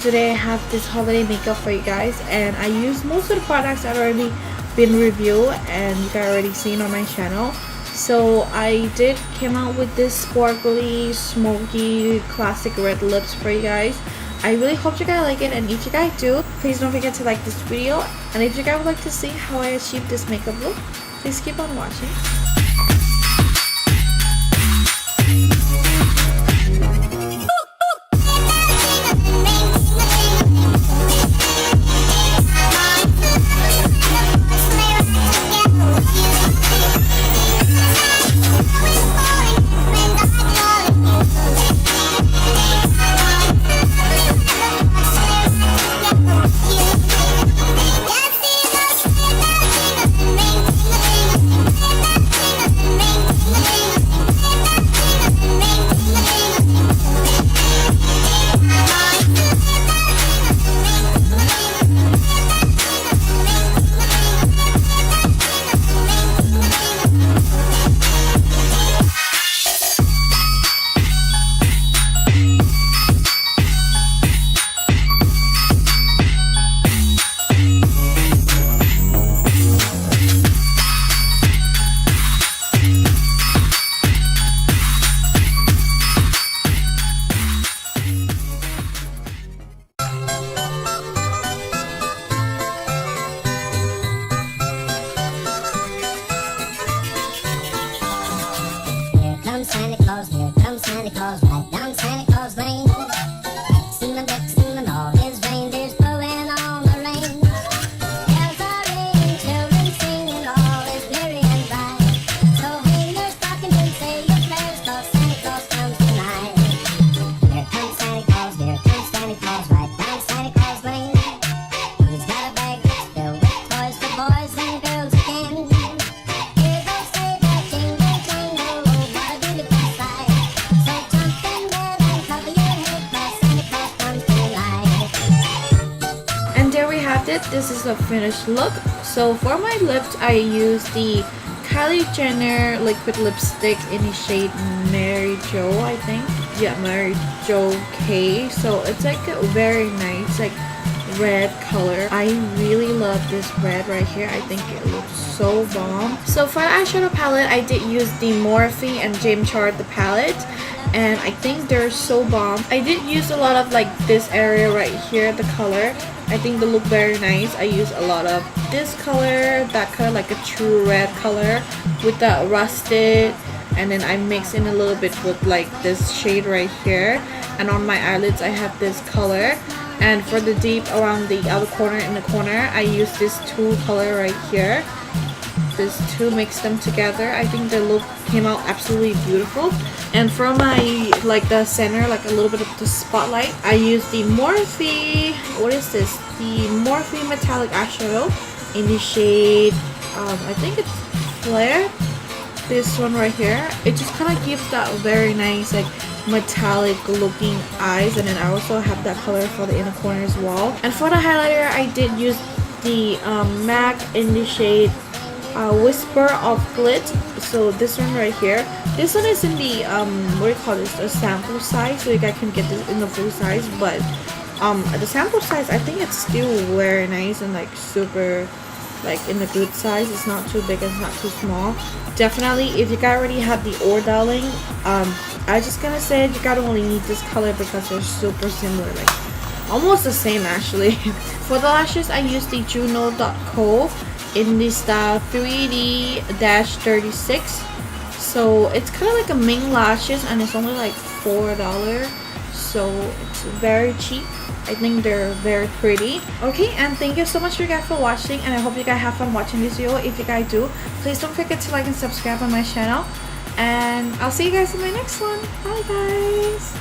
today I have this holiday makeup for you guys, and I use most of the products that already been reviewed and you guys already seen on my channel. So I did came out with this sparkly smoky classic red lips for you guys. I really hope you guys like it, and if you guys do, please don't forget to like this video, and if you guys would like to see how I achieved this makeup look, please keep on watching. Santa Claus, here comes Santa Claus, right down Santa Claus Lane. Stealing ducks, stealing all his reindeers, pulling on the reins. Bells are ringing, children singing, all is merry and bright. So hang your stockings and say your prayers, 'cause Santa Claus comes tonight. Here comes Santa Claus, right down Santa Claus Lane. He's got a bag that's filled with toys for boys and girls again. Here goes sleigh bells, jingle, jingle, oh, what a beautiful sight. So jump in bed and cover your head, 'cause Santa Claus comes tonight. And there we have it. This is the finished look. So for my lips, I use the Kylie Jenner liquid lipstick in the shade Mary Jo, I think. Yeah, Mary Jo K. So it's like a very nice like red color. I really love this red right here. I think it looks so bomb. So for the eyeshadow palette, I did use the Morphe and James Chart the palette, and I think they're so bomb. I did use a lot of like this area right here, the color. I think they look very nice. I use a lot of this color, that color, like a true red color with the rusted, and then I mix in a little bit with like this shade right here. And on my eyelids I have this color, and for the deep around the outer corner, in the corner, I use this two color right here. These two, mix them together. I think the look came out absolutely beautiful. And for my like the center, like a little bit of the spotlight, I use the Morphe, what is this, the Morphe metallic eyeshadow in the shade I think it's Flare. This one right here, it just kind of gives that very nice like metallic looking eyes. And then I also have that color for the inner corner as well. And for the highlighter, I did use the MAC in the shade Whisper of Glit. So this one right here, this one is in the what do you call this, a sample size, so you guys can get this in the full size. But the sample size, I think it's still very nice and like super like in the good size. It's not too big, it's not too small. Definitely, if you guys already have the Or Darling, I just gonna say you gotta only need this color because they're super similar, like almost the same actually. For the lashes, I used the Juno.co in the style 3D-36. So it's kind of like a ming lashes, and it's only like $4, so it's very cheap. I think they're very pretty. Okay, and thank you so much you guys for watching, and I hope you guys have fun watching this video. If you guys do, please don't forget to like and subscribe on my channel, and I'll see you guys in my next one. Bye guys.